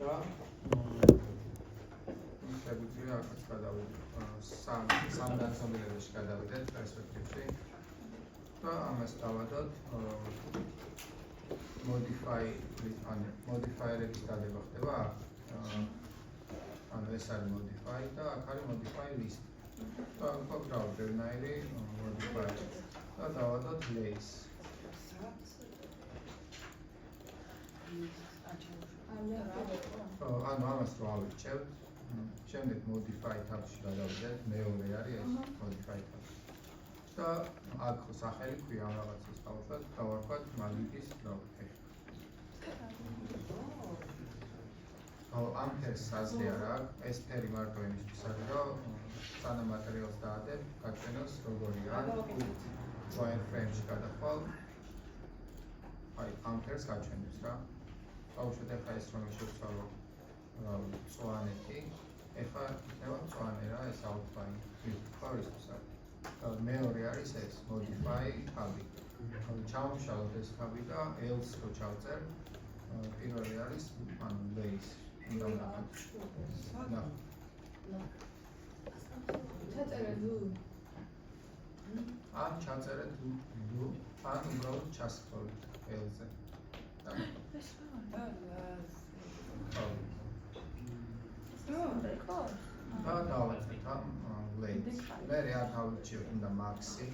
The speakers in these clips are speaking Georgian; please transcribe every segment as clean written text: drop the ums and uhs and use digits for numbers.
და შეგვიძლია აქაც გადავიდეთ სამ განცნობიერებაში გადავიდეთ პერსპექტივში და ამას დავადოთ modifier-ების დადება ხდება ანუ ეს არის modify და აქ არის modify list და გვაქვს ბევრნაირი modifier და დავადოთ lace ანუ ამას რო ავირჩევთ შემდეგ modify tab-ში გადავიდეთ მეორე არის ეს modify tab და აქ სახელი ქვია ამ რაღაცის თავად გავარქვათ მაგიკის პროფილი ამ ფერს აზრი არ აქვს ეს ფერი მარტო იმისთვის არის რომ სანამ მატერიალს დაადებ გაჩვენოს როგორია wireframe-ში გადახვალ აი ამ ფერს გაჩვენებს რა აუშვეთ ახლა ეს რომ შევცვალო წვანეთი ეხლა იქნება წვანე რა ეს outline ვიქვა ისიც არის მეორე არის ეს modify tab-ი ჩავმშალოთ ეს tab-ი და else რო ჩავწერ პირველი არის ანუ lace უნდა ვნახოთ ჩაწერე ლუ ამ ჩაწერეთ ლუ ან უბრალოდ ჩასხდით else-ზე და დავაწყეთ ამ lace მე რა გავიჩიოთ უნდა maxi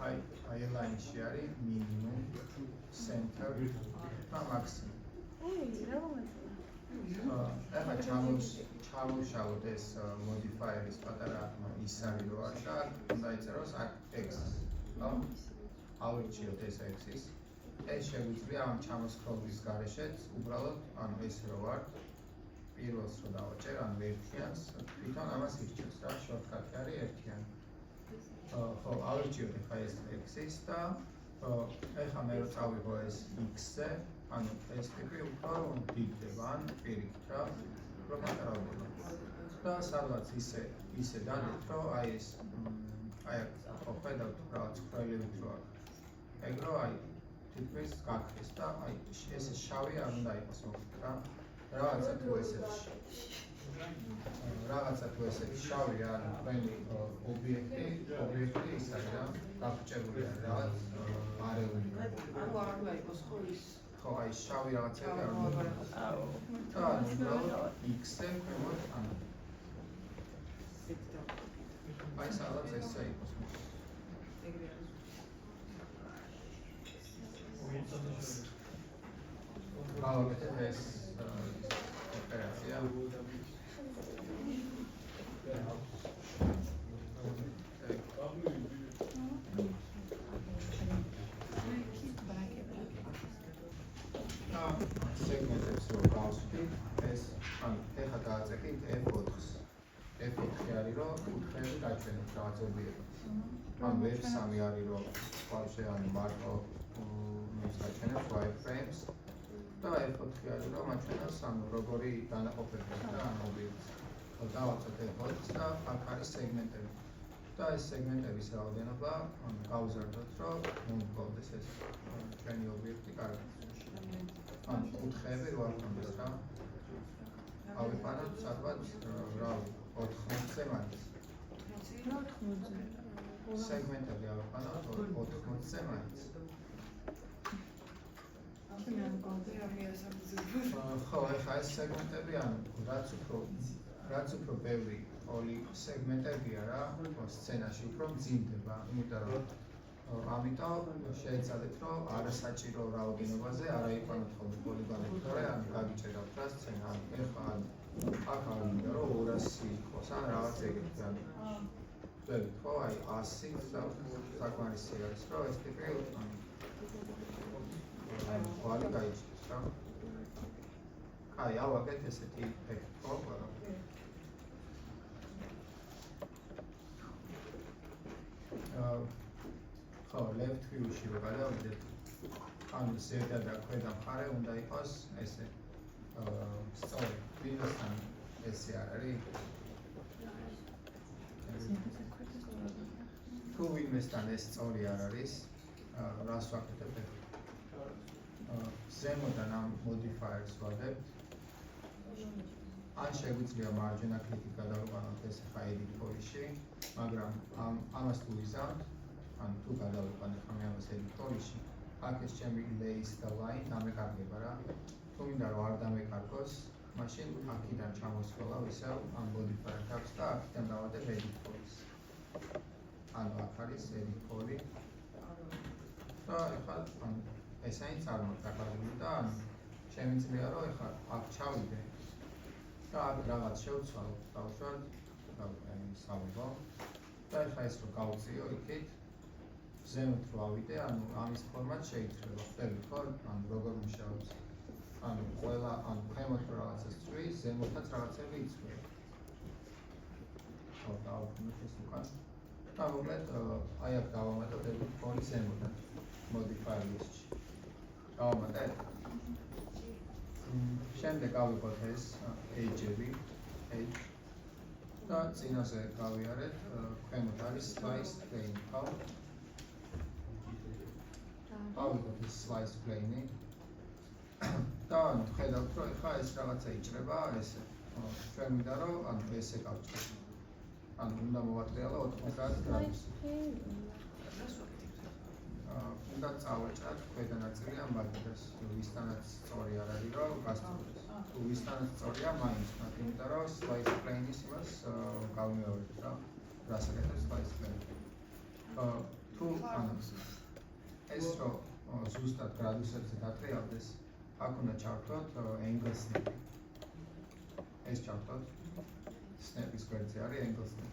აი line-ში არის minimum center და maximum ახლა ჩამოვშალოთ ეს modifier-ის პატარა ის არის რო არის და უნდა იწეროს აქ x ავირჩიოთ ეს x-ის ეს შეგვიძლია ამ ჩამოსქროლის გარეშეც უბრალოდ ანუ ეს რო ვარ პირველს რო დავაჭერ ანუ ერთიანს თვითონ ამას ირჩევს რა შორტკატი არის ერთიანი ხო ავირჩიოთ ახლა ეს x-ის და ეხლა მე რო წავიღო ეს x-ზე ანუ ეს ტიპი უფრო დიდდება ან პირიქით რა უფრო პატარავდება და სადღაც ისე დადეთ რომ აი ეს აი ხო ხედავთ რაღაც ხრელივით რო აქვს ეგ რო აი თითქმის გაქრეს და აი ეს შავი არ უნდა იყოს მოკლედ რა რაღაცა თუ ესეთი შავი არ თქვენი ობიექტი ის არის რა გაფრჩებული არის რაღაც არეული ანუ არ უნდა იყოს ხო ის ხო აი შავი რაღაცები არ უნდა იყოს და უბრალოდ x-ზე ქვემოთ ანუ აი სადღაც ესე იყოს გავაკეთებ ეს ოპერაცია სეგმენტებს რო გავსვით ეს ანუ ეხლა დააწეკით F4-ს F4 არის რომ კუთხეები გაჩვენოთ რაღაც ობიექტს ან F3 არის რომ ბავშვი ანუ მარტო ის გაჩვენებს wireframes და F4 არის რომ აჩვენოს ანუ როგორი დანაყოფებია და ან ობიექტს დავაწყოთ F4-ს და აქ არის სეგმენტები და ეს სეგმენტების რაოდენობა გავზარდოთ რომ მომკლავდეს ეს ჩვენი ობიექტი კარგად ან კუთხეები რო არ ქონდეს რა ავიფანოთ სადღაც რა 80-ზე მაინც 80-ზე სეგმენტები ავიფანოთ 80-ზე მაინც ხო ეხლა ეს სეგმენტები ანუ რაც უფრო ბევრი პოლი სეგმენტებია რა სცენაში უფრო მძიმდება იმიტომ რომ ამიტომ შეეცადეთ რომ არასაჭირო რაოდენობაზე არ აიყვანოთ ხოლმე პოლიგონები თორე ანუ გაგიჭერავთ რა სცენა ანუ ეხლა აქ არ უნდა რომ 200 იყოს ან რაღაც ეგეთი ანუ ვთქვით ხო აი 100 და საკმარისი არის რომ ეს ტიპი ანუ ყვალი გაიჭიროს რა აი ავაგეთ ესეთი ეფექტი ხო ხო left view-ში რო გადავიდეთ ანუ ზედა და ქვედა მხარე უნდა იყოს ესე სწორი ვინმესთან ესე არ არის თუ ვინმესთან ეს სწორი არ არის რას ვაკეთებ ახლა? ზემოდან ამ modifiers ვადებთ. ან შეგვიძლია მარჯვენა კლიკით გადავიყვანოთ ეს ახლა edit polish-ში, მაგრამ ამას თუ ვიზამთ, ან თუ გადავიყვანე ხომ ამას edit polish-ში, აქ ეს ჩემი lace და line დამეკარგება რა. თუ მინდა რომ არ დამეკარგოს, მაშინ აქედან ჩამოსვლა ისევ ამ modifier-ს და აქედან დავადებ edit polish. ანუ აქ არის edit polish. და ახლა ესენი წარმოგდაკარგული და შემიძლია რომ ახლა აქ ჩავიდე და აქ რაღაც შევცვალო დავუშვათ სამბო და ახლა ეს რო გავწიო იქით ზემოთ რო ავიდე, ანუ ამის ფორმატ შეიცვლება. ხვდებით ხო? ანუ როგორ მუშაობს. ანუ ყველა ანუ ქვემოთ რო რაღაცას წვის, ზემოთაც რაღაცები იცვლება. ხო, დავუქმნით ეს უკან. და მოკლედ აი აქ დავამატოთ edit polish ზემოდან modifier list-ში. დავამატეთ. შემდეგ გავიყოთ ეს age-ები, age და წინაზე გავიარეთ, ქვემოთ არის slice plane, ხო? გავიყოთ ეს slice plane-ი და ხედავთ, რომ ეხლა ეს რაღაცა იჭრება, ესე. ჩვენ მინდა რომ ანუ ესე გავჭრით. ანუ უნდა მოვატრიალო 90 გრადუსი. უნდა წავაჭრათ ქვედა ნაწილი ამ ბაგებას, ვისთანაც სწორი არ არის რომ გასწორდეს. თუ ვისთანაც სწორია, მაინც, იმიტომ რომ slice plane-ის იმას გავიმეორებთ რა. რას აკეთებს slice plane? თუ ანუ ეს რომ ზუსტად გრადუსებზე დატრიალდეს, აქ უნდა ჩავთვალოთ angle snap. ეს ჩავთვალოთ snap-ის გვერდზე არის angle snap.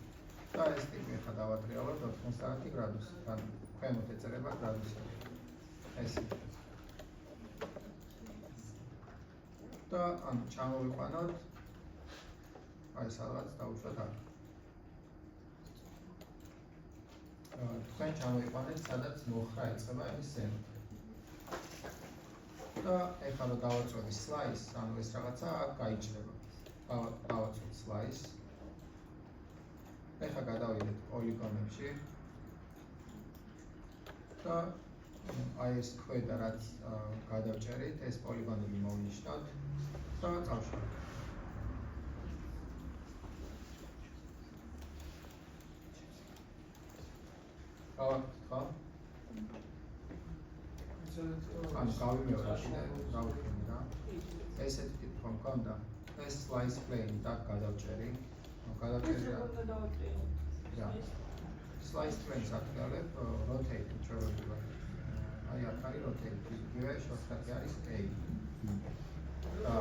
და ეს ტიპი ახლა დავატრიალოთ 90 გრადუსი. ანუ ქვემოთ ეწერება გრადუსები. ესე. და ანუ ჩამოვიყვანოთ აი სადღაც დავუშვათ აქ. თქვენ ჩამოვიყვანეთ სადაც მოხრა ეწყება იმის ზემოთ. და ეხლა რომ დავაწვევი slice, ანუ ეს რაღაცა აქ გაიჭრება. დავაწვევ slice. ეხლა გადავიდეთ პოლიგონებში. და აი ეს ქვედა რაც გადავჭერით, ეს პოლიგონები მოვნიშნოთ და წავშალოთ. გავაკეთეთ ხო? ანუ გავიმეორებთ და გავუქმნი რა. ესეთი ტიპი ხომ მქონდა? ეს slice plane და გადავჭერი. გადავჭერი რა. Slice plane-ს აკეთებ rotate ჩვეულებრივ. აი აქ არის rotate. იგივე shortcut-ი არის A. და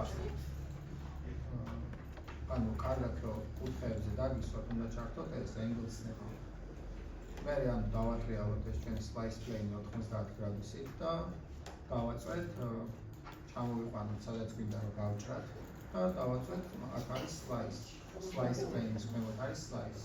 ანუ კარგად რომ კუთხეებზე დაგისვათ, უნდა ჩართოთ ეს angle snap. მე ანუ დავატრიალოთ ეს ჩვენი slice plane 90 გრადუსით და გავაწვეთ, ჩამოვიყვანოთ სადაც გვინდა რომ გავჭრათ და დავაწვეთ, აქ არის slice plane-ის ქვემოთ არის slice.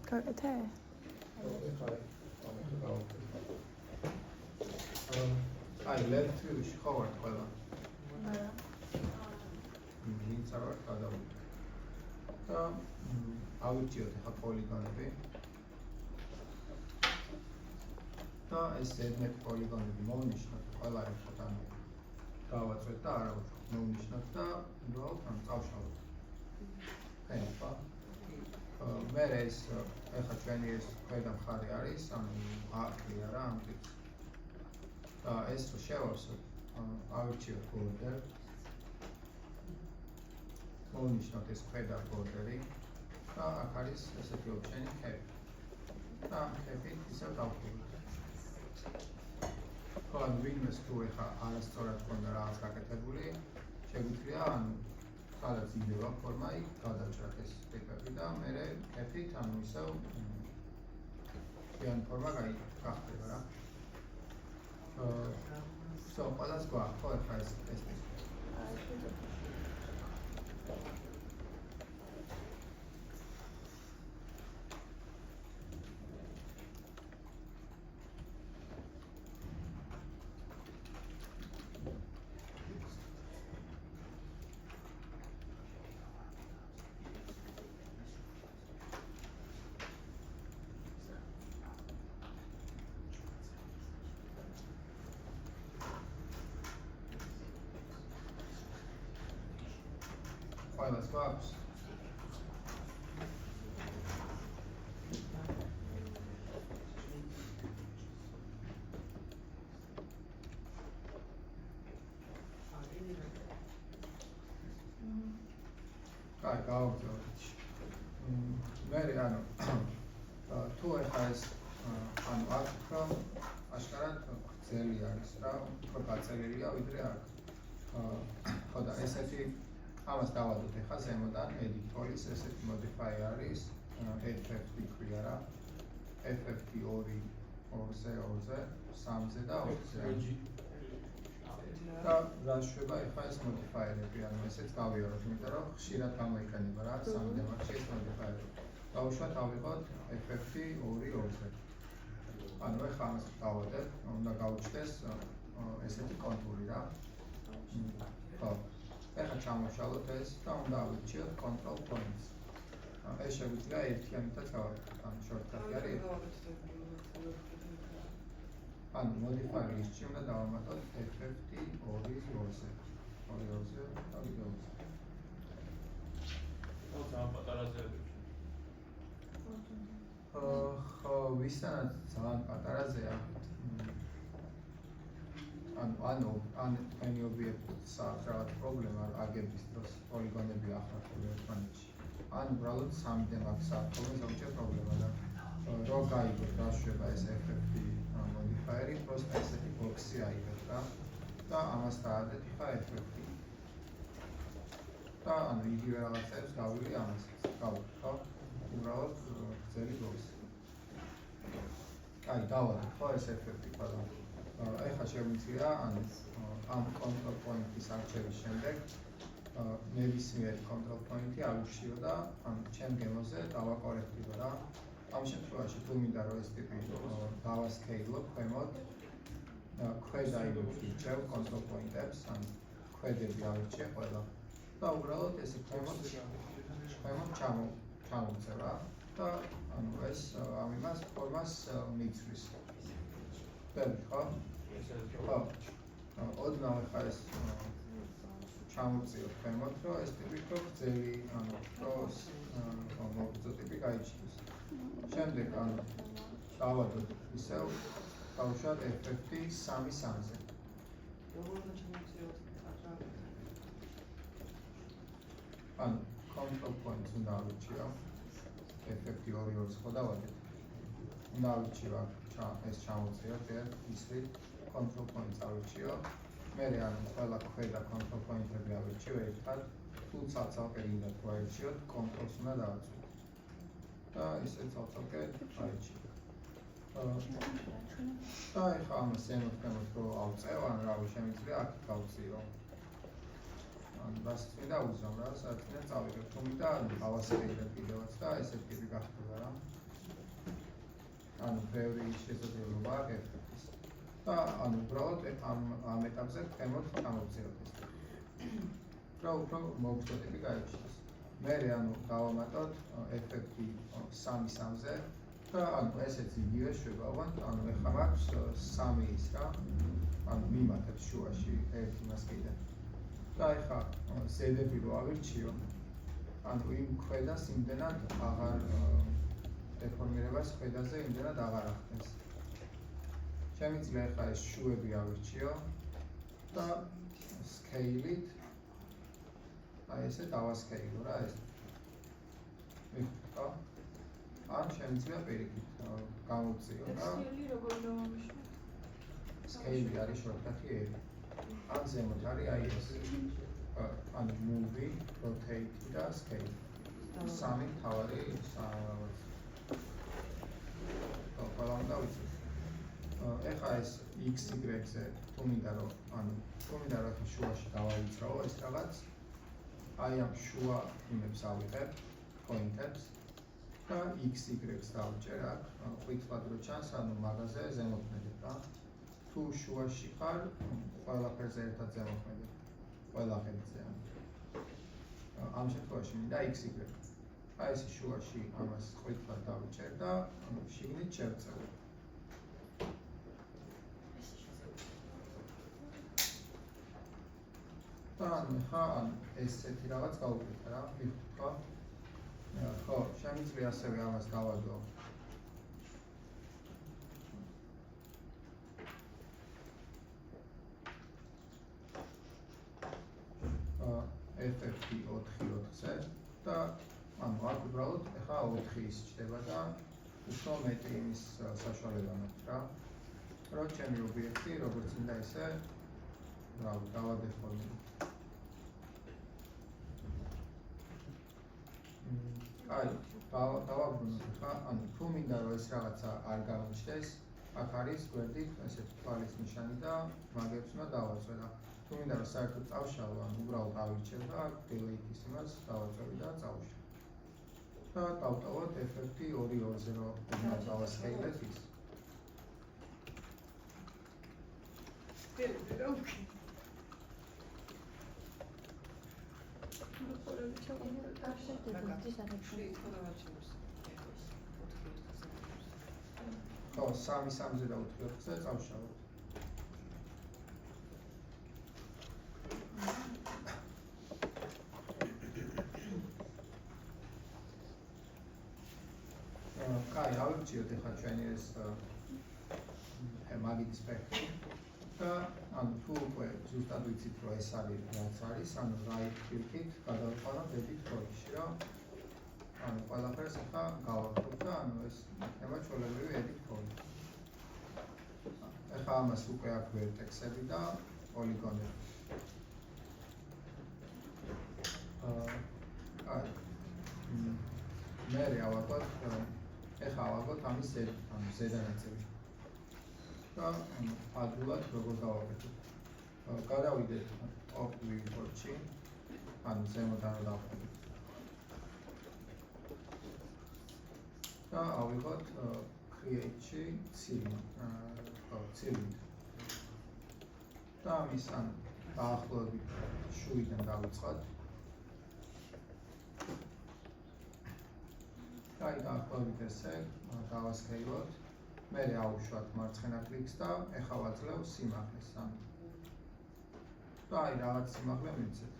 Kakete. აი left view-ში ხო ვართ ყველა? არა. ვინც არ ვართ გადავიდეთ. და ავირჩიოთ ახლა პოლიგონები. და ეს ზედმეტ პოლიგონები მოვნიშნოთ, ყველა ერთად ანუ გავაწვეთ და არა ვთქვით, მოვნიშნოთ და უბრალოდ ანუ წავშალოთ. ხა. მე ეს ახლა ჩვენი ეს ქვედა მხარე არის, ანუ აყრია რა ამ ტიპს. და ეს რო შევავსოთ, ავირჩიოთ border. მოვნიშნოთ ეს ქვედა border-ი და აქ არის ესეთი option-ი cap. და cap-ით ისევ დავხუროთ. ხო, ანუ ვინმეს თუ ახლა არასწორად გქონდა რაღაც გაკეთებული, შეგვიძლია ანუ სადაც იდევა ფორმა იქ გადავჭრათ ეს ტიპები და მერე cap-ით ანუ ისევ ჩვენი ფორმა გახდება რა. So, ყველას გვაქვს, ხო, ეხლა ეს ტესტი. Let's go up. Very ano. Two has an art from Ashkarat Zeliaris, Propacelia with React. For the SFI. Ამას დავადოთ ახლა ზემოდან editoris ესეთი modify არის FFT ქვია FFT 2 2-ზე 2-ზე 3-ზე და 4-ზე და რა შვება ახლა ეს modifierები ანუ ესეც გავიაროთ იმიტომ რომ ხშირად გამოიყენება რა 3D Max-ში ეს modifierები დავუშვათ ავიღოთ FFT 2 2-ზე ანუ ახლა ამას დავადეთ უნდა გავუჩნდეს ესეთი კონტური რა ხო ეხლა ჩამოვშალოთ ეს და უნდა ავირჩიოთ control points. ეს შეგვიძლია ერთიანითაც გავაკეთოთ. ანუ shortcut-ი არის. ანუ modifier list-ში უნდა დავამატოთ FFT 2 2-ზე. 2-ზე და 2-ზე. ძალიან პატარაზე. ხო, ვისთანაც ძალიან პატარაზეა. ანუ any object-ს რაღაც პრობლემა აგების დროს პოლიგონები ახარხული ერთმანეთში. ან უბრალოდ 3D Max-ს აქვს ზოგჯერ პრობლემა და რო გაიგოთ რა შვება ეს FFT modifier-ი, просто ესეთი box-ი აიღეთ რა და ამას დაადეთ ხა FFT. და ანუ იგივე რაღაცებს გავილი ამას. გავაკეთე ხო? უბრალოდ გრძელი box-ი. აი დავადეთ ხო ეს FFT ყველა. ეხლა შეგვიძლია ამ control point-ის არჩევის შემდეგ ნებისმიერი control point-ი ავირჩიო და ჩემ გემოზე დავაკორექტივო რა. ამ შემთხვევაში თუ მინდა რომ ეს ტიპი დავასკეილო ქვემოთ ქვედა ივირჩევ control point-ებს, ან ქვედები ავირჩიე ყველა და უბრალოდ ესე ქვემოთ ჩამოვწევ რა და ანუ ეს ამ იმას ფორმას მიცვის. ხო? ხო. ოდნავ ხა ეს ჩამოვწიოთ ქვემოთ, რომ ეს ტიპი უფრო გრძელი, ანუ პროს მოგწო ტიპი გაიჩნდეს. შემდეგ ანუ დავადოთ ისევ დავუშვათ FFT 3-3-ზე. ანუ control points უნდა ავირჩიო. FFT 2-2-ს ხო დავადეთ. უნდა ავირჩიო ეს ჩამოვწიოთ ისრი control points ავირჩიო. მერე ანუ ყველა ქვედა control point-ები ავირჩიო ერთად. თუ ცალ-ცალკე გინდა თუ აირჩიოთ, controls უნდა დავაწვიოთ. და ისე ცალ-ცალკე აირჩიოთ. და ეხლა ამას ზემოთ რო ავწევ, ან რავი შემიძლია აქ გავწიო. ანუ რასაც მინდა უზრამ რა, სადაც მინდა წავიღებ. თუ მინდა ავასკეილებ კიდევაც და ესეთ ტიპი გახდება რა. ანუ ბევრი შესაძლებლობა აქვს და ანუ უბრალოდ ამ ეტაპზე ქვემოთ ჩამოვწიოთ ეს. რა უფრო მოგწო ტიპი გაიჩნდეს. მერე ანუ დავამატოთ FFT 3-3-ზე და ანუ ესეც იგივე შვებავთ, ანუ ეხლა მაქვს 3 ის რა. ანუ მიმატებს შუაში ერთი მას კიდე. და ეხლა ზედები რო ავირჩიო, ანუ იმ ქვედას იმდენად აღარ დეფორმირებას ქვედაზე იმდენად აღარ ახდენს. შემიძლია ეხლა ეს შუები ავირჩიო და scale-ით აი ესე დავასკეილო რა ეს. ხო? ან შემიძლია პირიქით გამოვწიო და scale-ი როგორ დავამუშავო? scale-ი არის shortcut-ი E. ან ზემოთ არის აი ეს. ანუ move, rotate და scale. სამი მთავარი ყველა უნდა ვიცით. ეხა ეს x-y-ზე თუ მინდა რომ ეხა შუაში დავავიწყო ეს რაღაც აი ამ შუა იმებს ავიღებ პოინტებს და x-y-ს დავჭერ აქ ყვითლად რო ჩანს მაგაზე ზემოქმედებ რა თუ შუაში ხარ ყველაფერზე ერთად ზემოქმედებ ყველაფერზე ამ შემთხვევაში მინდა x-y აი ეს შუაში ამას ყვითლად დავჭერ და შიგნით შევწევ ხა ესეთი რაღაც გავუკეთე რა მიხო ხო შემიძლია ასევე ამას გავადო FF-ი 4-4-ზე და აქ უბრალოდ ეხა 4-ის ჩდება და უფრო მეტი იმის საშუალება მაქვს რა რომ ჩემი ობიექტი როგორც უნდა ისე დავადე ხოლმე აი დავაბრუნოთ ხა თუ მინდა რომ ეს რაღაცა არ გამიჩნდეს აქ არის გვერდით ესეთი თვალის ნიშანი და მაგებს უნდა დავაწვე და თუ მინდა რომ საერთოდ წავშალო უბრალოდ ავირჩევ და delete-ის იმას დავაწვევი და წავშალ და დავტოვოთ FF-ი 2-2-ზე რომ დავასკეილეთ ის ხო 3-3-ზე და 4-4-ზე წავშალოთ კაი ავირჩიოთ ეხლა ჩვენი ეს მაგის სპექტრი და თუ უკვე ზუსტად ვიცით რომ ეს არის რაც არის right click-ით გადავყავთ edit point-ში რა ყველაფერს ახლა გავაკეთებ და ეს იქნება ჩვეულებრივი edit point. ახლა ამას უკვე აქვს vertex-ები და პოლიგონები. მე ავაგოთ ახლა ამის ზედანაწილი. და ადვილად როგორ გავაკეთებ. გადავიდეთ top viewport-ში, ზემოდან დავხმაროთ. და ავიღოთ create-ში cylinder. და ამის დაახლოებით შუიდან დავიწყოთ. და დაახლოებით ესე დავასკეილოთ. მე ავუშვათ მარცხენა კლიკს და ეხლა ვაძლევ სიმაღლეს. და რაღაც სიმაღლე მივცეთ.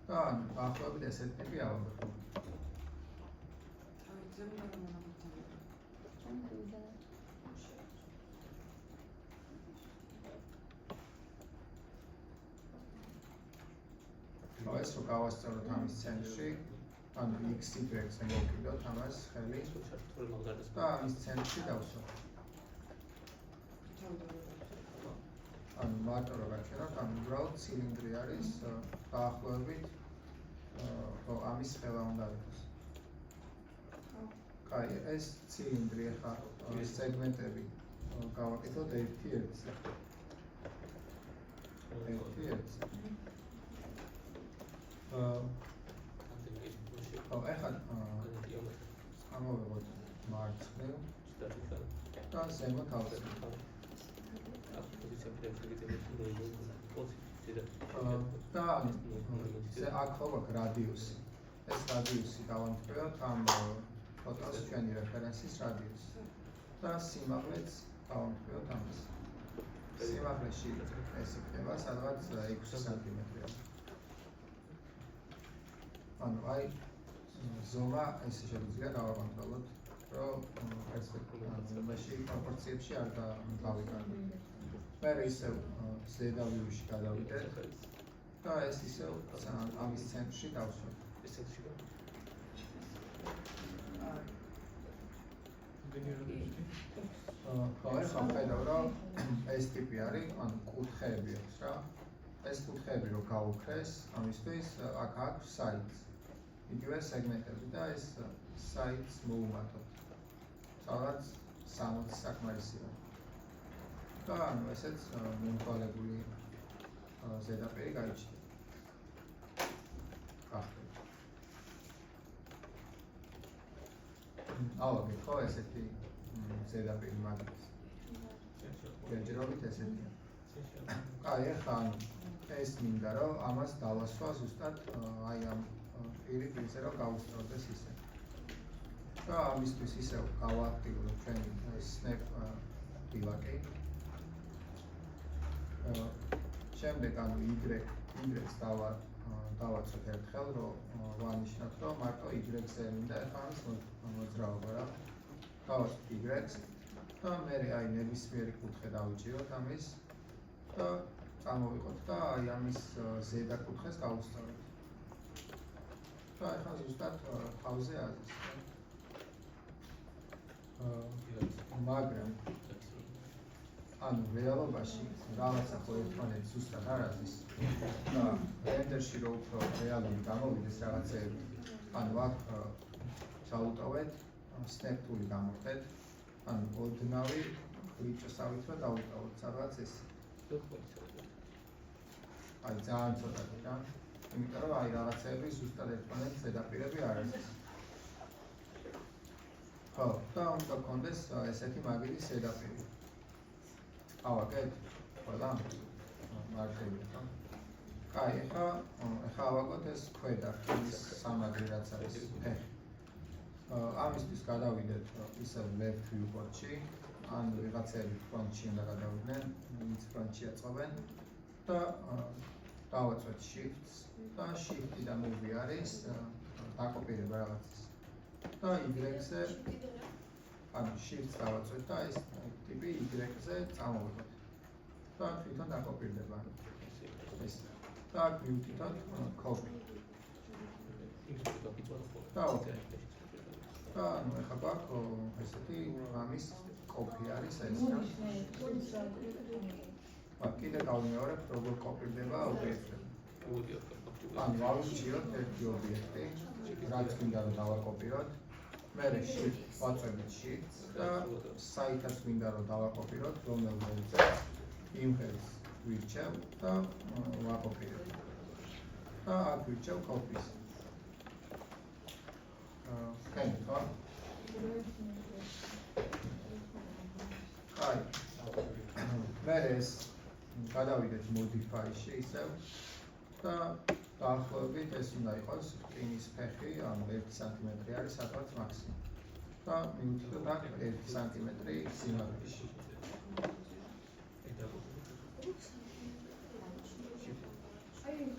და დაახლოებით ესეთი ტიპი ავიღოთ. ეს რო გავასწოროთ ამის ცენტრში, x-y-ზე მოვკიდოთ ამას ხელი და ამის ცენტრში დავსვათ. მარტო რო გაჩვენოთ, უბრალოდ ცილინდრი არის დაახლოებით ამის ხელა უნდა იყოს. კაი, ეს ცილინდრი ახლა სეგმენტები გავაკეთოთ ერთ-ერთზე. ეხლა ამოვიღოთ მარცხნივ და ზემოთ ავწევთ. და აქ აქვს რადიუსი. ეს რადიუსი დავამტკიცოთ ამ ფოტოს ჩვენი რეფერენსის რადიუსი. და სიმაღლეც დავამტკიცოთ ამას. სიმაღლეში ეს იქნება სადღაც 6 სანტიმეტრია. აი ზომა ესე შეგვიძლია გავაკონტროლოთ, რომ პერსპექტივაში პროპორციებში არ დავიკარგოთ. მე ისევ ზედა ვიუში გადავიდეთ და ეს ისევ ამის ცენტრში დავსვათ. ხო, ახლა ხედავ, რომ ეს ტიპი არის, კუთხეები აქვს რა. ეს კუთხეები რო გაუქრეს, ამისთვის აქ აქვს sides. იგივე სეგმენტები და ეს sides მოუმატოთ. რაღაც 60 საკმარისია. და ანუ ესეც მომთვალებული ზედაპირი გაიჩნდა. ავაგეთ ხო ესეთი ზედაპირი მაგის. ჯერჯერობით ესეთია. აი ახლა ეს მინდა რომ ამას დავასვა ზუსტად აი ამ პირზე რომ გავუსწორდეს ისე. და ამისთვის ისევ გავააქტიურებ ჩვენი snap პილაკი. შემდეგ ანუ y-ს დავაცვეთ ერთხელ რომ ვანიშნოთ რომ მარტო y-ზე მინდა ახლა ამის მოძრაობა რა. დავაცვით y-ს და მე აი ნებისმიერი კუთხე დავიჭიროთ ამის და წამოვიყოთ და აი ამის ზედა კუთხეს გავუსწოროთ. და ახლა ზუსტად თავზე აზის. მაგრამ ანუ რეალობაში რაღაცა ხო ერთმანეთს ზუსტად არ აზის და რენდერში რო უფრო რეალური გამოვიდეს რაღაცეები ანუ აქ ჩაუტოვეთ snap tool-ი გამოვხდეთ ანუ ოდნავი ხვიჭოსავით რომ დავუტოვოთ სადღაც ეს აი ძალიან ცოტათი რა იმიტომ რომ აი რაღაცეები ზუსტად ერთმანეთს ზედაპირები არ აზის ხო და უნდა გქონდეს ესეთი მაგირის ზედაპირი ავაგეთ ყველა მარტივია ხო კაი ახლა ავაგოთ ეს ქვედა ის სამაგრი რაც არის ფეხი ამისთვის გადავიდეთ ისე left viewport-ში ან ვიღაცები front-ში უნდა გადავიდნენ ვინც front-ში აწყობენ და დავაწვეთ shift-ს და shift-დან move არის დაკოპირება რაღაცის და y-ზე ანუ shift-ს დავაწვეთ და ეს ტიპი y-ზე წამოვიღოთ და თვითონ დაკოპირდება ეს და მივკითხოთ copy და ოკეი და ანუ ახლა გვაქვს ესეთი ამის copy არის ეს რა კიდე გავიმეორებ როგორ კოპირდება ობიექტები ანუ ავირჩიოთ ერთი ობიექტი რაც მინდა რომ დავაკოპიროთ მერე shift ვაწვევით shift და საითაც მინდა რომ დავაკოპიროთ რომელზეც იმ ხელს ვირჩევ და ვაკოპირებ და აქ ვირჩევ copy-ს კაი ხო? კაი მერე ეს გადავიდეთ modify-ში ისევ და დაახლოებით ეს უნდა იყოს რკინის ფეხი ანუ 1 სანტიმეტრი არის სადღაც მაქსიმუმ და მივუთითოთ აქ 1 სანტიმეტრი სიმაღლეში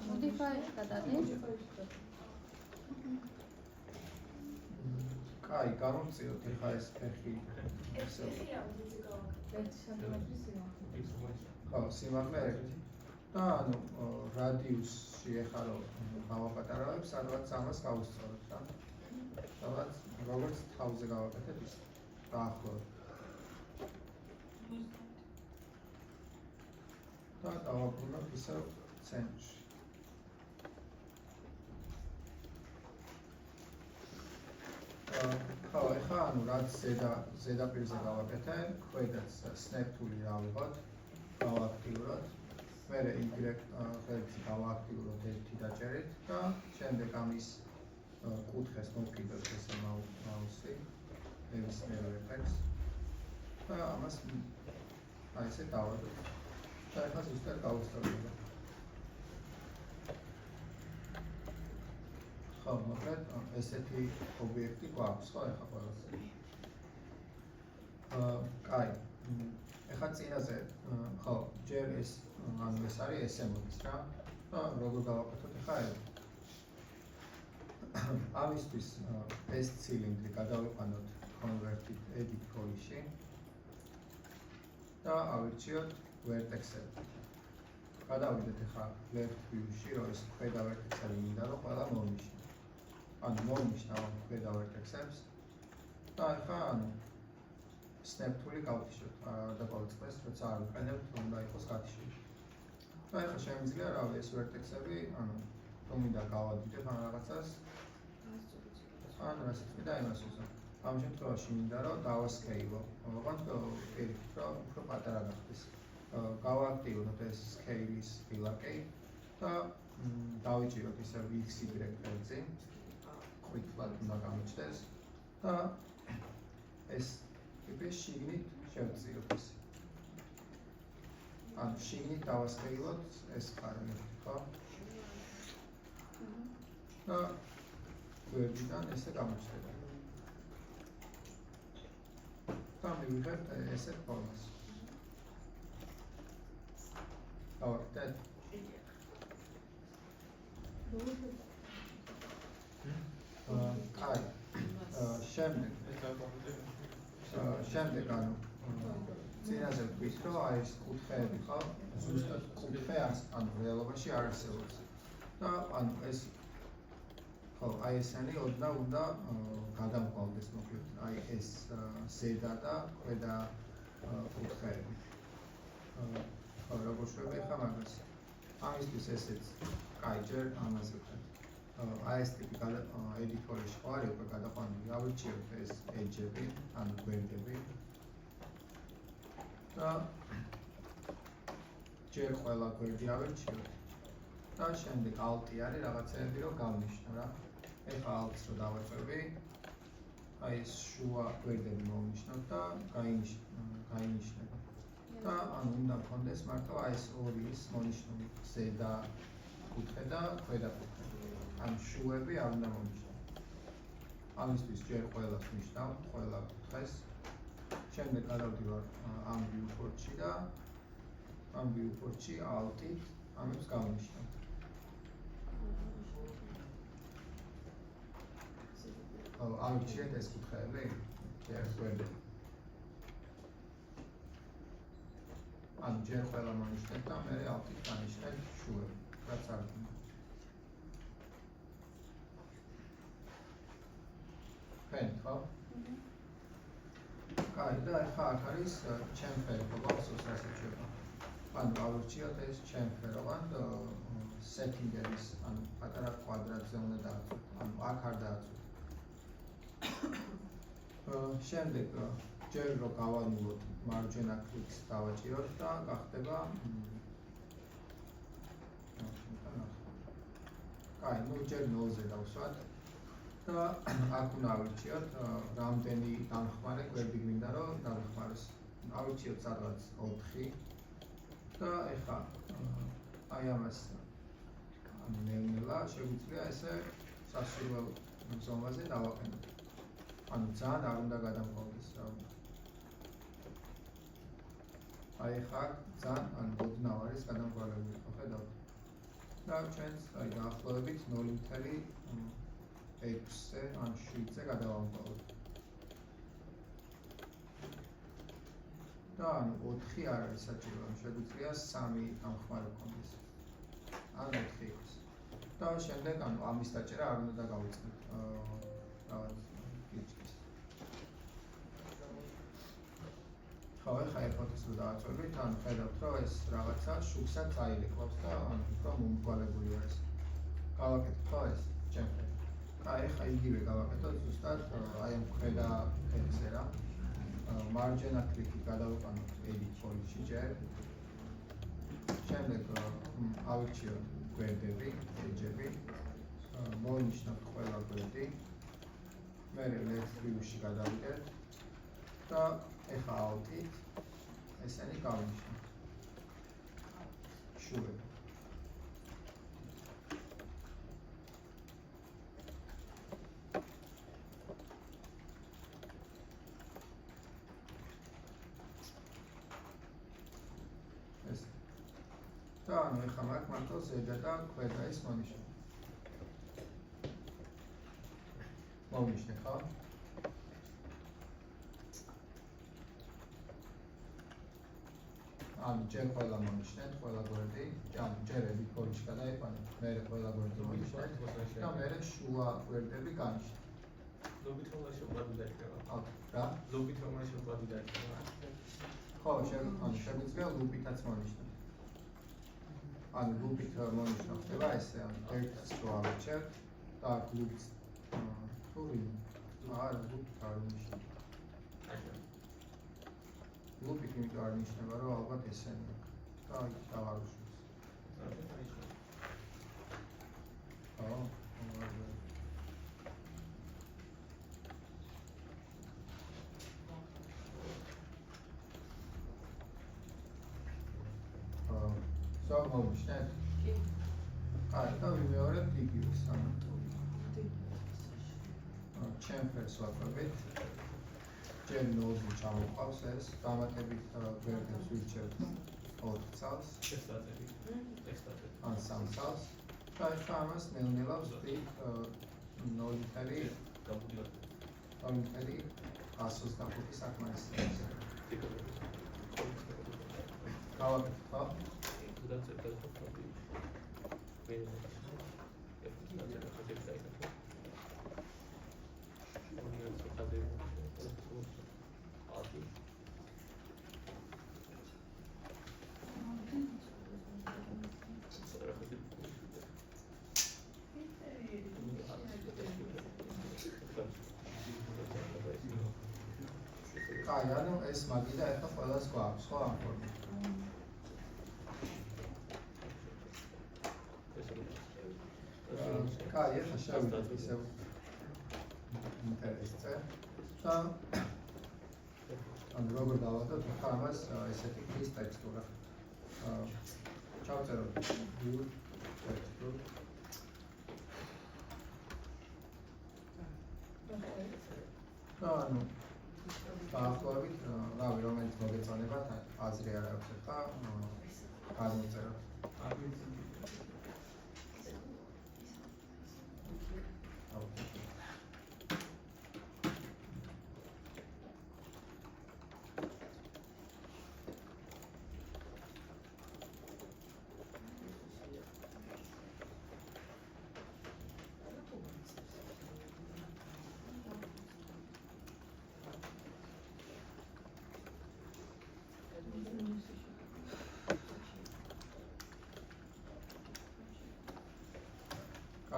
modify-ში გადადით კაი გამოვწიოთ ახლა ეს ფეხი ეს 1 სანტიმეტრი სიმაღლე ხო სიმაღლე 1 და ანუ რადიუსში ახლა რომ გავაპატარავებ სადღაც ამას გავუსწორებ რა სადღაც როგორც თავზე გავაკეთებ ის დაახლოებით და დავაბრუნებ ისევ ცენტრში ხო ახლა ანუ რაც ზედაპირზე გავაკეთე ქვედაც snap tool-ი ავიღოთ გავააქტიუროთ მერე y ხელში გავააქტიუროთ ერთი დაჭერით და შემდეგ ამის კუთხეს მოვკიდოთ ესე მაუსი ნებისმიერ ეფექტს და ამას აი ესე დავადოთ და ახლა ზუსტად გავუსწორებთ ხო მოკლედ ესეთი ობიექტი გვაქვს ხო ახლა ყველას კაი ახლა წინაზე ხო ჯერ ეს ანუ ეს არის SMO-ის რა და როგორ გავაკეთოთ ახლა ამისთვის ეს ცილინდრი გადავიყვანოთ converted edit polish-ში და ავირჩიოთ vertex-ები გადავიდეთ ახლა left view-ში რომ ეს ქვედა vertex-ები მინდა რომ ყველა მოვნიშნოთ ანუ მოვნიშნავ ქვედა vertex-ებს და ახლა ანუ snap tool-ი გავთიშოთ და გავიწყდეს როცა არ ვიყენებთ უნდა იყოს გათიშული და ახლა შემიძლია რავი ეს vertex-ები ანუ თუ მინდა გავადიდებ ან რაღაცას ანუ ასე და იმას ვუზავ ამ შემთხვევაში მინდა რომ დავასკეილო. ოღონდ პირიქით რომ უფრო პატარა გახდეს. გავაქტიუროთ ეს scale-ის ბილაკი და დავიჭიროთ ისე x y ფერზე. ყვითლად უნდა გამოჩნდეს და ეს ტიპის შიგნით შევწიროთ ეს. ანუ შიგნით დავასკეილოთ ეს ხარები, ხო? და გვერდიდან ესე გამოჩნდება. და მივიღებთ ესეთ ფორმას. დავაკეთეთ. აი, შემდეგ ანუ წინაზე ვთქვით, რომ აი ეს კუთხეები ხო, ზუსტად კუთხე ანუ რეალობაში არ არსებობს. და ანუ ეს ხო, აი ესენი ოდნავ უნდა გადამყოლდეს მოკლედ. აი ეს ზედა და ქვედა კუთხეები. ხო, როგორ შვები ხა მაგას. ამისთვის ესეც კაი ჯერ ამაზე ვქეთ. აი ეს ტიპი ედიტორში ხო არის უკვე გადაყვანილი. ავირჩიოთ ეს edge-ები, ანუ გვერდები. და ჯერ ყველა გვერდი ავირჩიოთ. და შემდეგ alt-ი არის რაღაცეები რომ გავნიშნო რა. ეხლა alt-ს რო დავაწევი, აი ეს შუა გვერდები მოვნიშნოთ და გაინიშნება. და ანუ უნდა გქონდეს მარტო აი ეს ორი ის მონიშნული ზედა კუთხე და ქვედა კუთხე. ანუ შუები არ უნდა მონიშნო. ამისთვის ჯერ ყველას ნიშნავ, ყველა კუთხეს. შემდეგ გადავდივარ ამ viewport-ში და ამ viewport-ში alt-ით ამებს გავნიშნავ. ავირჩიეთ ეს კუთხეები, ჯერ გვერდები. ანუ ჯერ ყველა მონიშნეთ და მე alt-ით განიშნეთ შუები, რაც არ გინდა. ფენ, ხო? კაი, და ახლა აქ არის chamfer, გასოს ასეჩება. ანუ ავირჩიოთ ეს chamfer, ოღონდ setting-ების, ანუ პატარა კვადრატზე უნდა დააწყოთ. ანუ აქ არ დააწყოთ. შემდეგ ჯერ რო გავანულოთ მარჯვენა კლიკს დავაჭიროთ და გახდება კაი, ნუ ჯერ 0-ზე დავსვათ და აქ უნდა ავირჩიოთ რამდენი დამხმარე გვერდი გვინდა რომ დამხმაროს. ავირჩიოთ სადღაც 4 და ეხლა აი ამას ნელ-ნელა შეგვიძლია ესე სასურველ ზომაზე დავაყენოთ. ანუ ძალიან არ უნდა გადამყოლდეს რა. აი ხა ძალიან ოდნავ არის გადამყოლებული, ხო ხედავთ? და ჩვენს აი დაახლოებით 0.6-ზე ან 7-ზე გადავამყოლოთ. და ანუ 4 არ არის საჭირო, შეგვიძლია 3 დამხმარე გქონდეს. ან 4 იყოს. და შემდეგ ანუ ამის დაჭერა არ უნდა გავიწყოთ. რაღაც ხო, ეხლა ეფოტოს რო დააწვევით, ანუ ხედავთ, რომ ეს რაღაცა შუბსაც აირეკლავს და ანუ უფრო მომრგვალებული არის. გავაკეთოთ ხო ეს chamfer. აი, ეხლა იგივე გავაკეთოთ ზუსტად აი ამ ქვედა ფერზე რა. მარჯვენა კლიკი გადავყანოთ edit policy ჯერ. შემდეგ ავირჩიოთ გვერდები, edge-ები. მოვინიშნოთ ყველა გვერდი. მე left view-ში გადავიდეთ და ეხლა alt-ით ესენი გავინიშნოთ. შუები. ეს. და ანუ ეხლა მაგ მარტო ზედა და ქვედა ის მონიშნოთ. მოვინიშნეთ ხო? ანუ ჯერ ყველა მონიშნეთ, ყველა გვერდი, ანუ ჯერ edit policy გადაიყვანეთ, მე ყველა გვერდი მონიშნეთ და მე შუა გვერდები განიშნეთ. ლობით რომ შეყვადი დაიწყება. რა? ლობით რომ შეყვადი დაიწყება. ხო, შეგვიძლია ლუპითაც მონიშნოთ. ანუ ლუპით მონიშნოთ, ხდება ესე, ანუ ერთს რო ავირჩევთ და აქ ლუპს თუ არა, ლუპით არ ნიშნება. ლუპით იმიტომ არ ნიშნება, რომ ალბათ ესენია. და იქ დავარუშვის. მომიშნეთ? კი. აი, და ვიმეორებთ იგივეს, ანუ ჩემ ფერს ვაკვირდით. ჯერ 0-ზე ჩამოყავს ეს, დამატებით გვერდებს ვირჩევთ 4 წელს. ან 3 წელს. და ამას ნელ-ნელა ვწვდით 0.125 საკმარისია. გავაკეთეთ, ხო? აი, ანუ ეს მაგიდა ახლა ყველას გვაქვს, ხო, ამ ფორმით. კაი, ახლა შევიდეთ ისევ ინტერესზე და ანუ როგორ დავადოთ ახლა ამას ესეთი ქვის ტექსტურა. ჩავწეროთ view texture. და ანუ დაახლოებით, რავი, რომელიც მოგეწონებათ, აზრი არ აქვს ახლა გადმოწეროთ.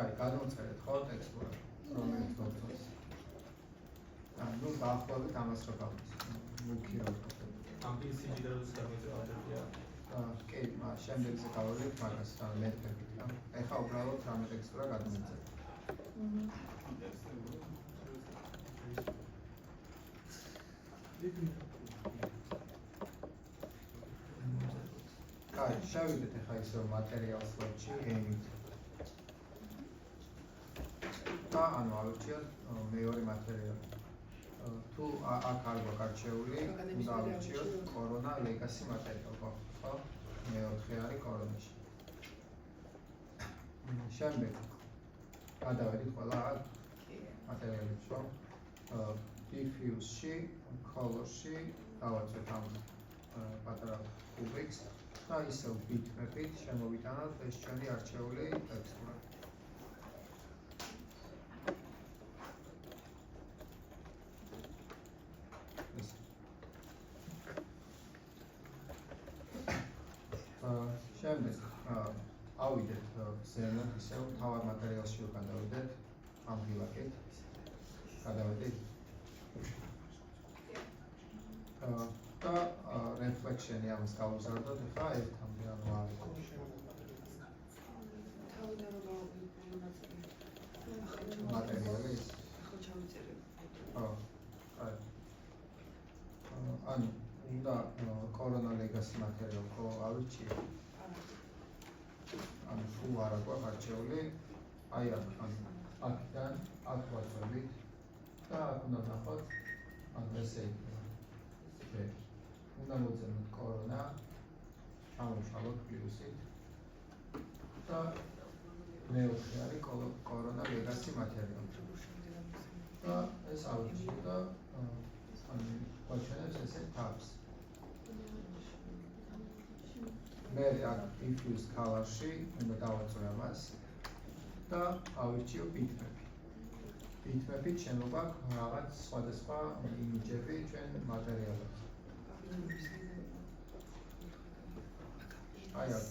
აი, გადმოწერეთ ხო ტექსტურა, რომელიც მოგწონს. ანუ დაახლოებით ამას რო გავხსნით. მუქი რო ვქოთ. ამ პინსიჯი და როდის გამოიწვია? კი, შემდეგზე გავავლით მაგას მეტებით, რა. ეხლა უბრალოდ რამე ტექსტურა გადმოწერეთ. აი, შევიდეთ ეხლა ისევ material slot-ში, game-ით. და ანუ ავირჩიოთ მეორე მატერიალი. თუ აქ არ გვაკარჩეული, უნდა ავირჩიოთ Corona Legacy material, ხო? მეოთხე არის Corona-ში. შემდეგ გადავედით ყველა მატერიალებს, ხო? Diffuse-ში, Color-ში დავაწვეთ ამ პატარა კუბიკს და ისევ bitmap-ით შემოვიტანოთ ეს ჩვენი არჩეული ტექსტურა. შემდეგ ავიდეთ ზემოთ ისევ თავარ მატერიალში გადავიდეთ ამ ღილაკით. გადავედით. და reflection-ი ამას გავუზარდოთ ახლა ერთამდე ანუ არის. მატერიალის ხო ჩავიწერე. ხო. აი. ანუ უნდა Corona Legacy material ხო ავირჩიეთ. ანუ თუ არ აქვს არჩეული, აი აქ აქიდან აქ ვაწვევით და აქ უნდა ნახოთ ანუ ესე იქნება. უნდა მოძებნოთ Corona, ჩამოვშალოთ პლუსით და მეოთხე არის Corona Legacy material. და ეს ავირჩიოთ და ანუ გვაჩვენებს ესე თავს. მე აქ diffuse color-ში უნდა დავაწვე ამას და ავირჩიო bitmap-ი. bitmap-ით შემოგვაქვს რაღაც სხვადასხვა იმიჯები ჩვენ მატერიალებს. აი აქ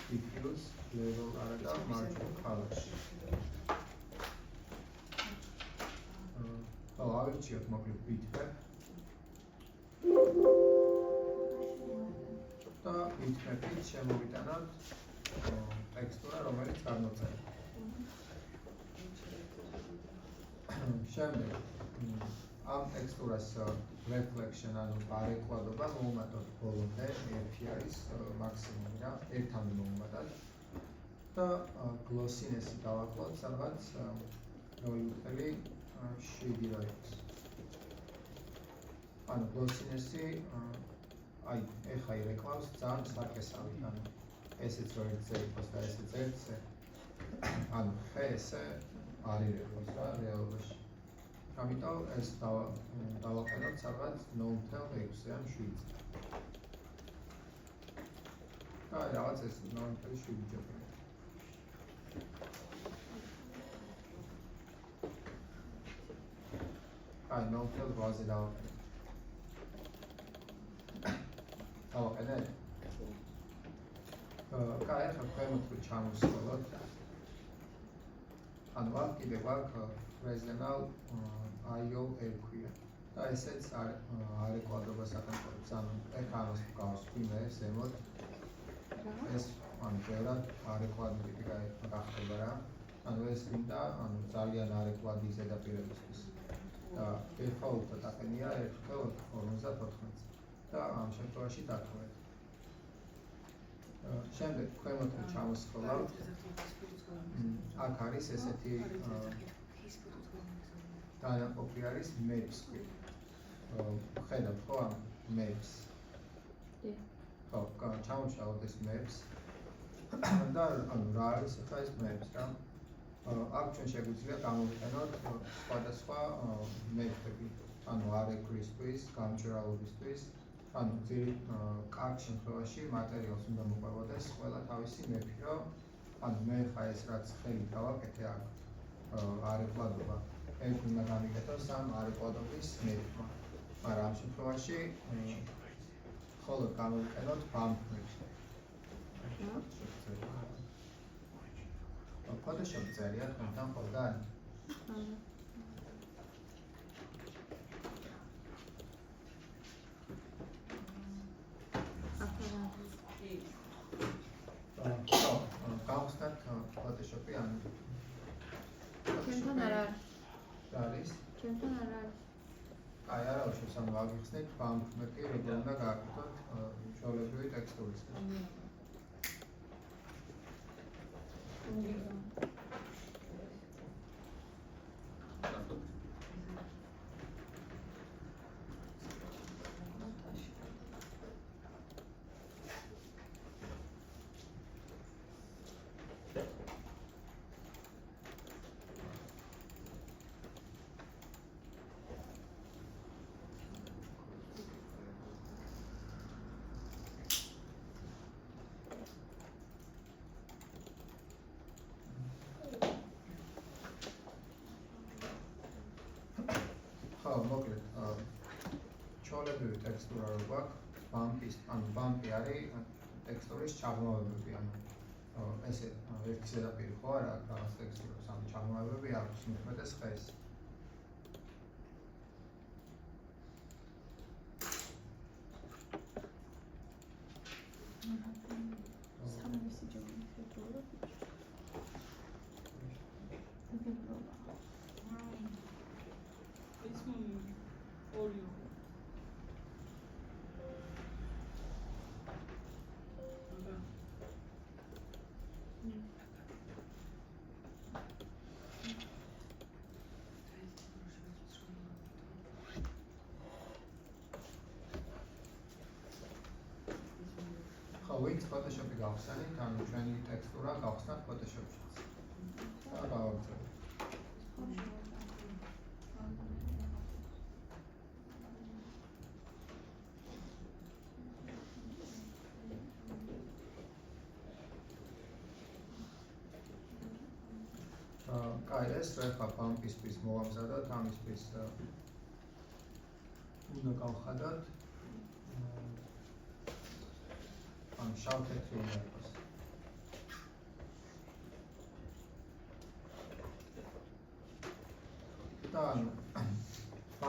diffuse, level არა და margin color-ში. გავირჩიოთ მოკლედ bitmap და bitmap-ით შემოვიტანოთ ტექსტურა, რომელიც გამოწერეთ. შემდეგ ამ ტექსტურას reflection ანუ გარეკვლადობა მოუმატოთ ბოლომდე, ერთი არის მაქსიმუმი რა, ერთამდე მოუმატოთ და glossiness-ი დავაკლოთ სადღაც ნოლიუთელი 7 რა იყოს. ანუ glossiness-ი აი ეხა ირეკლავს ძალიან საკესავი, ანუ ესეც რო ერთზე იყოს და ესეც ერთზე, ანუ ხე ესე არ ირეკლავს რა რეალობაში. ამიტომ ეს დავაყენოთ სადღაც 9.6-ზე ან 7-ზე. და რაღაც ეს 9.7 ჯობია. აი 9.8-ზე დავაყენეთ. დავაყენეთ? კაი, ახლა ქვემოთ რო ჩამოვსხოლოთ. ანუ აქ კიდევ აქვს Fresnel IO ერქვია და ესეც არეკლადობა საკანონმდებლოებს, ანუ ეხლა ამას გავსვი მე ზემოთ ეს ანუ ბევრად არეკლადი გახდება რა, ანუ ეს მინდა ანუ ძალიან არეკლადი ზედაპირებისთვის და default-ად აყენია 1/54 და ამ შემთხვევაში დათხოვეთ. შემდეგ ქვემოთ ჩამოსხოლავთ. აქ არის ესეთი დაანაყოფი არის maps-ი. ხედავთ ხო ამ maps? ხო, ჩამოვშალოთ ეს maps. და ანუ რა არის ახლა ეს maps რა? აქ ჩვენ შეგვიძლია გამოვიყენოთ სხვადასხვა map-ები, ანუ არეკლისთვის, გამჭვირვალობისთვის, ანუ კარგ შემთხვევაში მატერიალს უნდა მოყვებოდეს ყველა თავისი map-ი, რომ ანუ მე ხა ეს რაც ხელი გავაკეთე აქ არეკლადობა ეს უნდა გამიკეთოს ამ არეკლადობის map-მა. მაგრამ ამ შემთხვევაში მხოლოდ გამოვიყენოთ bump map-ს. Photoshop წერია თქვენთან ხოლმე? გავხსნათ Photoshop-ი ან ჩვენთან არ არის. რა არის? ჩვენთან არ არის. აი არა უშავს ამ ვაგიხსნით bump map-ი როგორ უნდა გააკეთოთ ჩვეულებრივი ტექსტურისგან. მოკლედ ჩვეულებრივი ტექსტურა რო გვაქვს ბამპის, ანუ ბამპი არის ტექსტურის ჩაღრმავებები, ანუ ესე ერთი ზედაპირი ხო არა აქვს რაღაც ტექსტურას, ანუ ჩაღრმავებები აქვს უმეტეს ხეს. ვინც Photoshop-ი გავხსენით, ანუ ჩვენი ტექსტურა გავხსნათ Photoshop-ში. და გავაგრძელებთ. კაი, ეს რა ხა ბამპისთვის მოვამზადოთ, ამისთვის უნდა გავხადოთ. ან შავ-თეთრი უნდა იყოს. და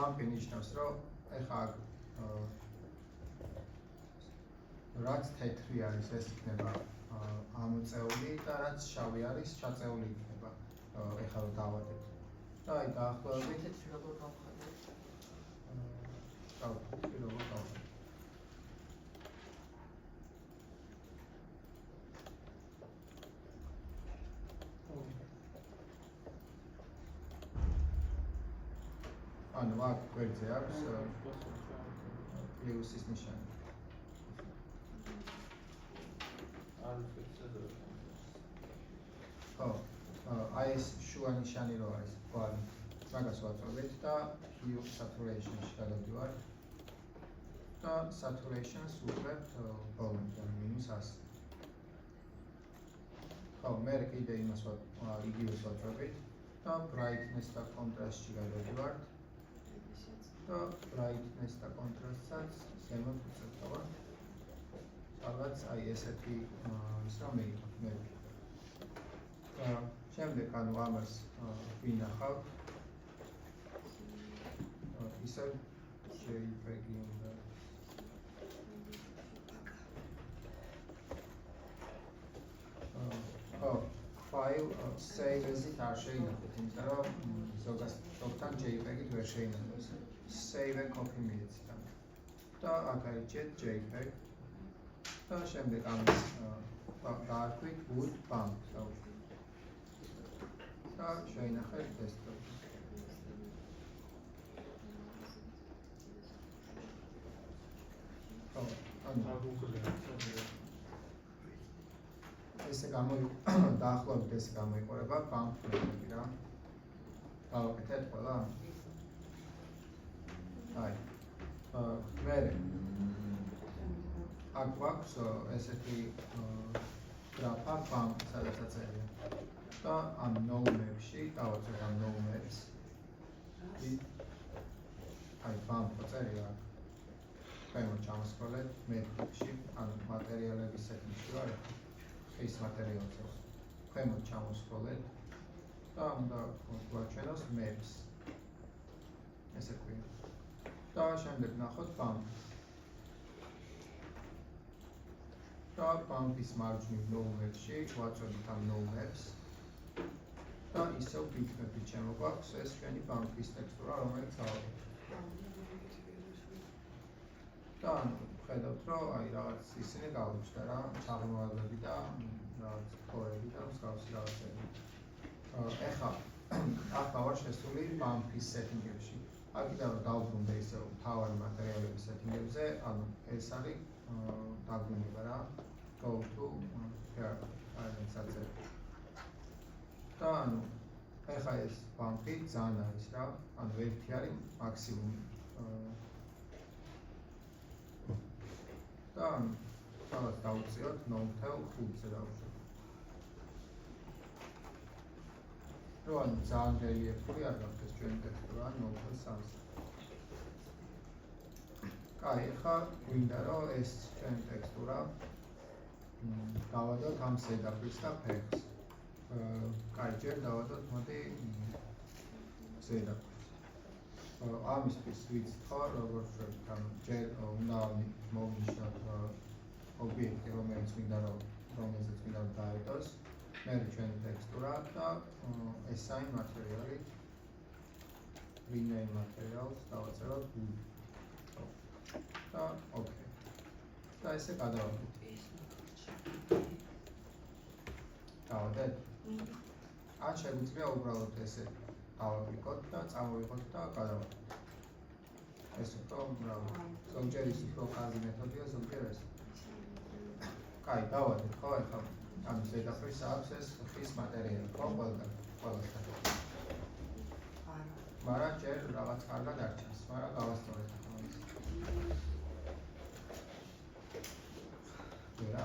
ბამპი ნიშნავს, რომ ეხლა რაც თეთრი არის, ეს იქნება ამოწეული და რაც შავი არის, ჩაწეული იქნება. ეხლა რომ დავადეთ. და აი დაახლოებით თეთრი როგორ გავხადოთ? თეთრი როგორ გავხადოთ? ანუ აქ გვერდზე აქვს პლუსის ნიშანი. ხო, აი ეს შუა ნიშანი რო არის, გვარი. მაგას ვაწვევთ და hue saturation-ში გადავდივართ. და saturation-ს ვუყურებთ ბოლომდე -100. ხო, მე კიდე იმას იგივეს ვაწვევთ და brightness და contrast-ში გადავდივართ. და brightness და contrast-საც ზემოთ ვუწევთ. სადაც აი ესეთი ის რომ მე შემდეგ ანუ ამას ვინახავთ ისევ JPEG-ი უნდა file save as-ით არ შეინახეთ, იმიტომ რომ ზოგადად JPEG-ით ვერ შეინახავს. Save and copy მიეცით. და აქ არიჭეთ JPEG და შემდეგ ამის დაარქვით wood bump. და შეინახეთ desktop-ში. ესე დაახლოებით ესე გამოიყურება ბამპები რა. დავაკეთეთ ყველა? აი. მე აქ გვაქვს ესეთი გრაფა ბამპ, სადაც აწერია. და ამ no-map-ში დავაწერთ ამ no-maps. აი ბამპ აწერია. ქვემოთ ჩამოსკროლეთ map-ში, ანუ მატერიალების სექტორში ვარ. ის მატერიალზე. ქვემოთ ჩამოსკროლეთ და უნდა გვაჩვენოს maps. ესე ქვია. და შემდეგ ნახოთ bump. და bump-ის მარჯვნივ no-maps-ში ვაწვევთ ამ no-maps. და ისევ bitmap-ით შემოგვაქვს ეს ჩვენი bump-ის ტექსტურა, რომელიც ავიღეთ. და ხედავთ, რომ აი რაღაც ისინი გავუჩნდა რა, ჩაღრმავებები და რაღაც ფორები და მსგავსი რაღაცები. ეხლა აქ ვარ შესული bump-ის setting-ებში. აქ კიდევ დავბრუნდე ისევ მთავარი მატერიალების setting-ებზე, ანუ ეს არის დაბრუნება რა. Go to here, აი საერთოდ. და ანუ ეხლა ეს bump-ი ძალიან არის რა, ანუ ერთი არის მაქსიმუმი. და თავად დავუწიოთ 0.5-ზე დავუშვათ. რო ანუ ძალიან რელიეფური არ გაქვს ეს ჩვენი ტექსტურა 0.3-ზე. კაი, ეხლა გვინდა რომ ეს ჩვენი ტექსტურა დავადოთ ამ ზედაპირს და ფერს. კაი, ჯერ დავადოთ მოდი ზედაპირს. ამისთვის ვიცხოვ როგორც ვთქვით, ანუ ჯერ უნდა მოვნიშნოთ ობიექტი, რომელზეც მინდა რომ დაიდოს. მე ჩვენი ტექსტურა და assign material-ი rename materials დავაწეროთ wood. და okay. და ესე გადავადეთ. დავადეთ? ან შეგვიძლია უბრალოდ ესე დავაკლიკოთ და წამოვიღოთ და გადავადეთ. ეს უფრო ზოგჯერ ის უფრო კარგი მეთოდია, ზოგჯერ ეს. კაი, დავადეთ, ხო, ეხლა ამ ზედაპირს აქვს ეს ხის მატერიალი, ხო, ყველასთან. მაგრამ ჯერ რაღაც კარგად არ ჩანს, მაგრამ გავასწორეთ ახლა ის. ვერა.